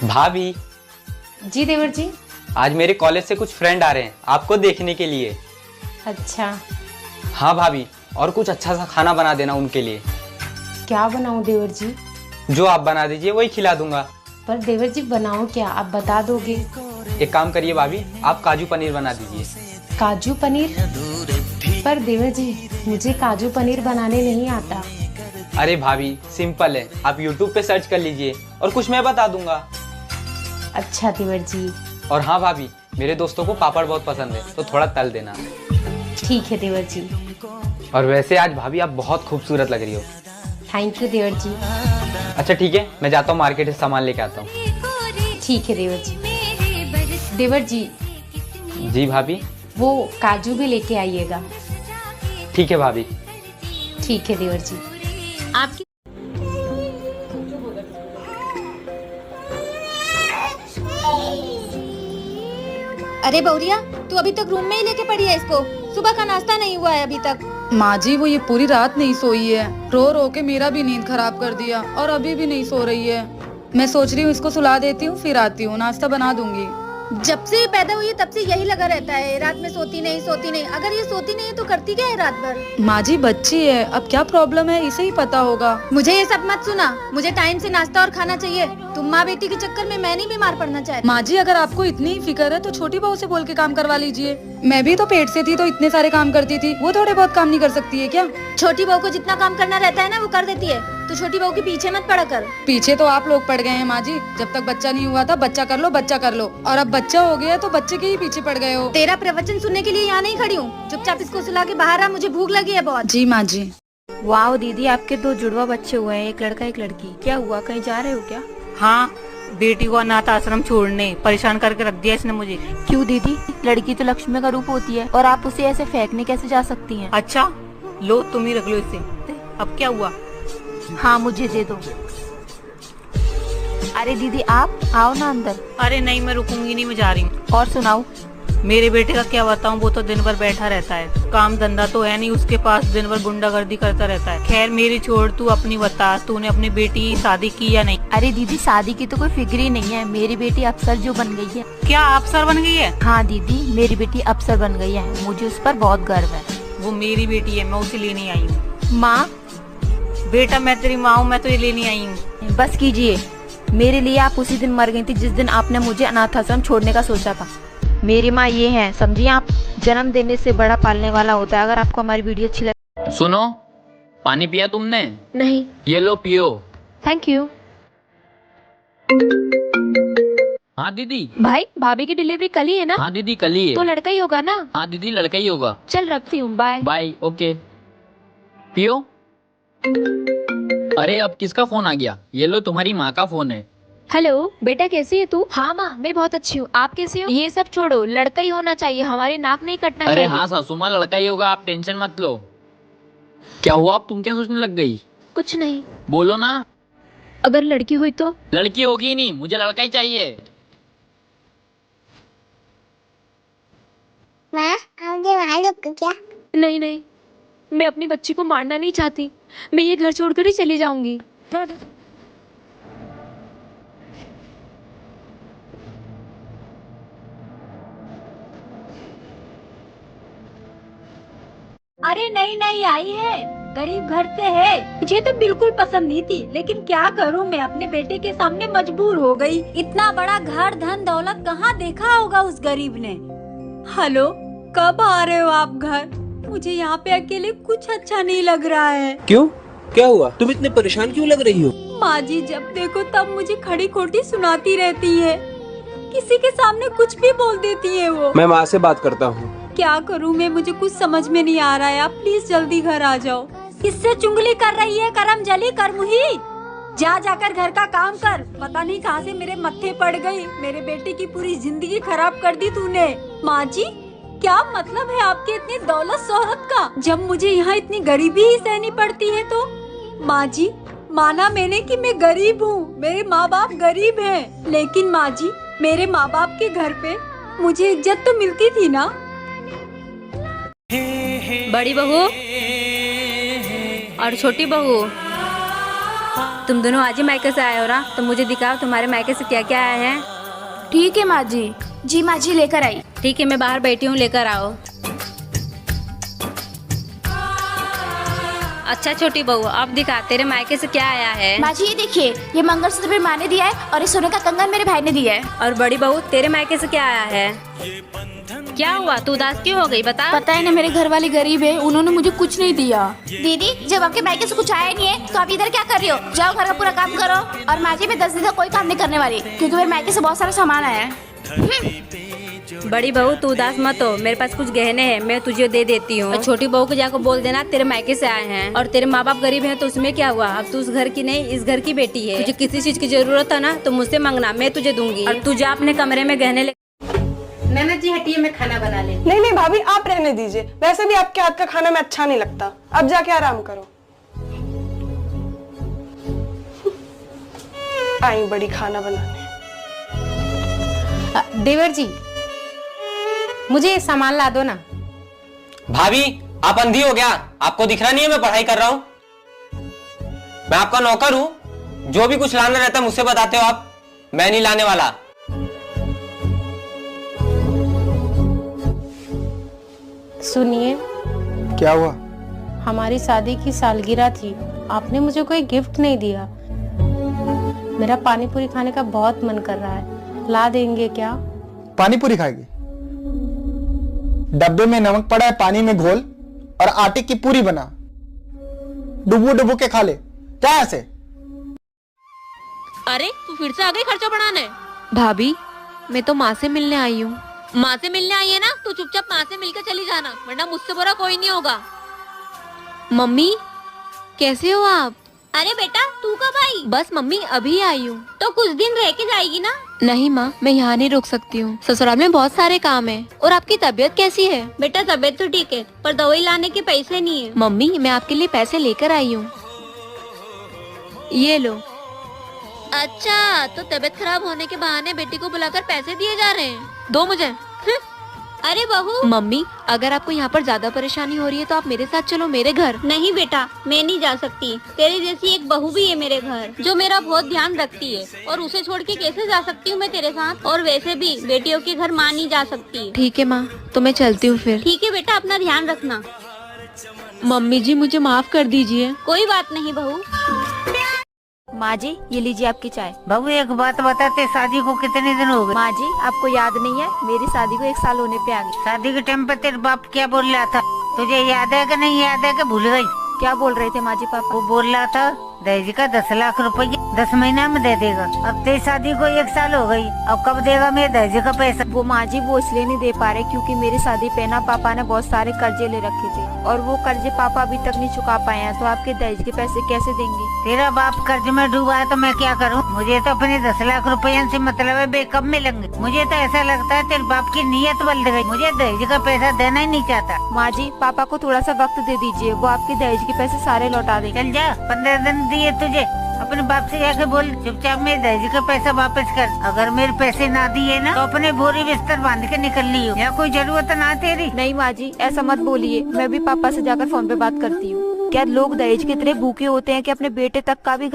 भाभी, जी देवर जी। आज मेरे कॉलेज से कुछ फ्रेंड आ रहे हैं आपको देखने के लिए। अच्छा, हाँ भाभी, और कुछ अच्छा सा खाना बना देना उनके लिए। क्या बनाऊं देवर जी? जो आप बना दीजिए वही खिला दूंगा। पर देवर जी बनाऊं क्या, आप बता दोगे? एक काम करिए भाभी, आप काजू पनीर बना दीजिए। काजू पनीर? पर देवर जी मुझे काजू पनीर बनाने नहीं आता। अरे भाभी सिंपल है, आप यूट्यूब पे सर्च कर लीजिए और कुछ मैं बता दूंगा। अच्छा देवर जी। और हाँ भाभी, मेरे दोस्तों को पापड़ बहुत पसंद है तो थोड़ा तल देना। ठीक है देवर जी। और वैसे आज भाभी आप बहुत खूबसूरत लग रही हो। थैंक यू देवर जी। अच्छा ठीक है, मैं जाता हूँ मार्केट से सामान लेके आता हूँ। ठीक है देवर जी। देवर जी, जी भाभी। वो काजू भी लेके आइएगा। ठीक है भाभी। ठीक है देवर जी। आपकी अरे बौरिया, तू अभी तक रूम में ही लेके पड़ी है इसको? सुबह का नाश्ता नहीं हुआ है अभी तक। माँ जी वो ये पूरी रात नहीं सोई है, रो रो के मेरा भी नींद खराब कर दिया और अभी भी नहीं सो रही है। मैं सोच रही हूँ इसको सुला देती हूँ, फिर आती हूँ, नाश्ता बना दूंगी। जब से ये पैदा हुई है तब से यही लगा रहता है, रात में सोती नहीं सोती नहीं। अगर ये सोती नहीं है तो करती क्या है रात भर? माँ जी बच्ची है, अब क्या प्रॉब्लम है इसे ही पता होगा। मुझे ये सब मत सुना, मुझे टाइम से नाश्ता और खाना चाहिए। तुम माँ बेटी के चक्कर में मैं नहीं बीमार पड़ना चाहती। माँ जी अगर आपको इतनी ही फिक्र है तो छोटी बहू से बोल के काम करवा लीजिए। मैं भी तो पेट से थी तो इतने सारे काम करती थी, वो थोड़े बहुत काम नहीं कर सकती है क्या? छोटी बहू को जितना काम करना रहता है ना वो कर देती है, तो छोटी बहू के पीछे मत पड़ा कर। पीछे तो आप लोग पड़ गए हैं माँ जी, जब तक बच्चा नहीं हुआ था बच्चा कर लो बच्चा कर लो, और अब बच्चा हो गया तो बच्चे के ही पीछे पड़ गए हो। तेरा प्रवचन सुनने के लिए यहाँ नहीं खड़ी हूँ, चुपचाप इसको सुला के बाहर आ, मुझे भूख लगी है बहुत। जी माँ जी। वाह दीदी, आपके 2 जुड़वा बच्चे हुए हैं, एक लड़का एक लड़की। क्या हुआ, कहीं जा रहे हो क्या? हाँ, बेटी को अनाथ आश्रम छोड़ने परेशान करके रख दिया इसने मुझे। क्यों दीदी, लड़की तो लक्ष्मी का रूप होती है और आप उसे ऐसे फेंकने कैसे जा सकती हैं? अच्छा लो, तुम ही रख लो इसे। अब क्या हुआ? हाँ मुझे दे दो। अरे दीदी आप आओ ना अंदर। अरे नहीं, मैं रुकूंगी नहीं, मैं जा रही हूँ। और सुनाओ। मेरे बेटे का क्या बताऊँ, वो तो दिन भर बैठा रहता है, काम धंधा तो है नहीं उसके पास, दिन भर गुंडागर्दी करता रहता है। खैर मेरी छोड़, तू अपनी बता, तूने अपनी बेटी की शादी की या नहीं? अरे दीदी शादी की तो कोई फिक्र ही नहीं है, मेरी बेटी अफसर जो बन गई है। क्या अफसर बन गई है? हाँ दीदी, मेरी बेटी अफसर बन गई है, मुझे उस पर बहुत गर्व है। वो मेरी बेटी है, मैं उसे लेने आई हूँ। माँ? बेटा मैं तेरी माँ हूँ, मैं तो ये लेने आई हूँ। बस कीजिए, मेरे लिए आप उसी दिन मर गई थी जिस दिन आपने मुझे अनाथ आश्रम छोड़ने का सोचा था। मेरी माँ ये है, समझिए आप, जन्म देने से बड़ा पालने वाला होता है। अगर आपको हमारी वीडियो अच्छी लगे। सुनो, पानी पिया तुमने? नहीं। ये लो पियो। Thank you. हाँ दीदी। भाई भाभी की डिलीवरी कल ही है ना? हाँ दीदी कल ही है। तो लड़का ही होगा ना? हाँ दीदी लड़का ही होगा। चल रखती हूँ, बाय। बाय। ओके पियो। अरे अब किसका फोन आ गया? ये लो तुम्हारी माँ का फोन है। हेलो बेटा, कैसी है तू? हाँ माँ मैं बहुत अच्छी हूँ, आप कैसे हो? ये सब छोड़ो, लड़का ही होना चाहिए, हमारे नाक नहीं कटना अरे चाहिए। हाँ सासू माँ, लड़का ही होगा, आप टेंशन मत लो। क्या हुआ, अब तुम क्या सोचने लग गई? कुछ नहीं। बोलो ना। अगर लड़की हुई तो? लड़की होगी ही नहीं, मुझे लड़का ही चाहिए। माँ, मुझे मारो क्या? नहीं नहीं, मैं अपनी बच्ची को मारना नहीं चाहती, मैं ये घर छोड़कर ही चली जाऊंगी। अरे नहीं नहीं, आई है, गरीब घर से है। मुझे तो बिल्कुल पसंद नहीं थी, लेकिन क्या करूं, मैं अपने बेटे के सामने मजबूर हो गई। इतना बड़ा घर धन दौलत कहाँ देखा होगा उस गरीब ने। हेलो, कब आ रहे हो आप घर? मुझे यहाँ पे अकेले कुछ अच्छा नहीं लग रहा है। क्यों, क्या हुआ? तुम इतने परेशान क्यों लग रही हो? माँ जी जब देखो तब मुझे खड़ी खोटी सुनाती रहती है, किसी के सामने कुछ भी बोल देती है वो। मैं माँ से बात करता हूँ। क्या करूँ मैं, मुझे कुछ समझ में नहीं आ रहा है, आप प्लीज जल्दी घर आ जाओ। किससे चुंगली कर रही है? करम जली कर मुही, जा जाकर घर का काम कर। पता नहीं कहाँ से मेरे मत्थे पड़ गई, मेरे बेटे की पूरी जिंदगी खराब कर दी तूने। माँ जी क्या मतलब है आपके इतनी दौलत शोहरत का, जब मुझे यहाँ इतनी गरीबी ही सहनी पड़ती है तो? माँ जी माना मैंने कि मैं गरीब हूँ, मेरे माँ बाप गरीब हैं, लेकिन माँ जी मेरे माँ बाप के घर पे मुझे इज्जत तो मिलती थी ना। बड़ी बहू और छोटी बहू, तुम दोनों आज ही मायके से आए हो ना, तो मुझे दिखाओ तुम्हारे मायके से क्या क्या आया है। ठीक है माँ जी। जी माँ जी लेकर आई। ठीक है, मैं बाहर बैठी हूँ, लेकर आओ। अच्छा छोटी बहू, अब दिखा तेरे मायके से क्या आया है। माँ जी ये देखिए, ये मंगलसूत्र मेरी माँ ने दिया है और ये सोने का कंगन मेरे भाई ने दिया है। और बड़ी बहू तेरे मायके से क्या आया है। क्या हुआ, तू उदास क्यों हो गई, बता। पता है ना, मेरे घर वाले गरीब है, उन्होंने मुझे कुछ नहीं दिया। दीदी जब आपके मायके से कुछ आया नहीं है तो आप इधर क्या कर रही हो। जाओ घर का पूरा काम करो। और माँ जी मैं 10 दिन का कोई काम नहीं करने वाली, क्योंकि मेरे मायके से बहुत सारा सामान आया है। बड़ी बहू तू उदास मत हो, मेरे पास कुछ गहने हैं, मैं तुझे दे देती हूँ। छोटी बहू को जाकर बोल देना तेरे मायके से आए हैं। और तेरे माँ बाप गरीब हैं तो उसमें क्या हुआ, अब तू उस घर की नहीं इस घर की बेटी है। तुझे किसी चीज की जरूरत है ना तो मुझसे मांगना, मैं तुझे दूंगी। और तू जा अपने कमरे में गहने ले। नैना जी हटिए, मैं खाना बना ले। नहीं नहीं भाभी, आप रहने दीजिए, वैसे भी आपके हाथ का खाना में अच्छा नहीं लगता। अब जाके आराम करो। आई बड़ी खाना बनाने। देवर जी मुझे ये सामान ला दो ना। भाभी आप अंधी हो गया, आपको दिख रहा नहीं है मैं पढ़ाई कर रहा हूँ। मैं आपका नौकर हूँ, जो भी कुछ लाना रहता है मुझसे बताते हो आप, मैं नहीं लाने वाला। सुनिए। क्या हुआ। हमारी शादी की सालगिरह थी, आपने मुझे कोई गिफ्ट नहीं दिया। मेरा पानी पूरी खाने का बहुत मन कर रहा है, ला देंगे क्या। पानी पूरी खाएगी। डब्बे में नमक पड़ा है, पानी में घोल और आटे की पूरी बना, डुबो डुबो के खा ले। क्या ऐसे। अरे तू फिर से आ गई खर्चा बढ़ाने। भाभी मैं तो माँ से मिलने आई हूँ। माँ से मिलने आई है ना, तू चुपचाप माँ से मिलकर चली जाना, वरना मुझसे बुरा कोई नहीं होगा। मम्मी कैसे हो आप। अरे बेटा तू कब आई। बस मम्मी अभी आई हूँ। तो कुछ दिन रह के जाएगी ना। नहीं माँ, मैं यहाँ नहीं रुक सकती हूँ, ससुराल में बहुत सारे काम है। और आपकी तबीयत कैसी है। बेटा तबीयत तो ठीक है, पर दवाई लाने के पैसे नहीं है। मम्मी मैं आपके लिए पैसे लेकर आई हूँ, ये लो। अच्छा तो तबीयत खराब होने के बहाने बेटी को बुलाकर पैसे दिए जा रहे हैं, दो मुझे। अरे बहू। मम्मी अगर आपको यहाँ पर ज्यादा परेशानी हो रही है तो आप मेरे साथ चलो मेरे घर। नहीं बेटा मैं नहीं जा सकती, तेरे जैसी एक बहू भी है मेरे घर जो मेरा बहुत ध्यान रखती है, और उसे छोड़ के कैसे जा सकती हूँ मैं तेरे साथ। और वैसे भी बेटियों के घर माँ नहीं जा सकती। ठीक है माँ, तो मैं चलती हूँ फिर। ठीक है बेटा, अपना ध्यान रखना। मम्मी जी मुझे माफ कर दीजिए। कोई बात नहीं बहू। माँ जी ये लीजिए आपकी चाय। बहू एक बात बताते, शादी को कितने दिन हो गए। माँ जी आपको याद नहीं है, मेरी शादी को 1 साल होने पे आ गई। शादी के टाइम पे तेरे बाप क्या बोल रहा था, तुझे याद है कि नहीं याद है कि भूल गई। क्या बोल रहे थे माँ जी पापा। वो बोल रहा था दहेज का 10 लाख रुपए 10 महीना में दे देगा। अब तेरी शादी को 1 साल हो गई, अब कब देगा मेरे दहेज का पैसा। वो माँ जी वो इसलिए नहीं दे पा रहे क्योंकि मेरी शादी पे ना पापा ने बहुत सारे कर्जे ले रखे थे, और वो कर्जे पापा अभी तक नहीं चुका पाए हैं, तो आपके दहेज के पैसे कैसे देंगे। तेरा बाप कर्ज में डूबा है तो मैं क्या करूं। मुझे तो अपने 10 लाख रुपये से मतलब है, बे कब मिलेंगे। मुझे तो ऐसा लगता है तेरे बाप की नीयत बदल गई, मुझे दहेज का पैसा देना ही नहीं चाहता। माँ जी पापा को थोड़ा सा वक्त दे दीजिए, वो आपके दहेज के पैसे सारे लौटा देंगे। चल जा, 15 दिन दिए तुझे, अपने बाप से जाके बोल चुपचाप मेरे दहेज का पैसा वापस कर। अगर मेरे पैसे ना दिए ना तो अपने बोरी बिस्तर बांध के निकल लियो, या कोई जरूरत ना तेरी। नहीं माँ जी ऐसा मत बोलिए, मैं भी पापा से जाकर फोन पे बात करती हूँ। क्या लोग दहेज के इतने भूखे होते हैं कि अपने बेटे तक का भी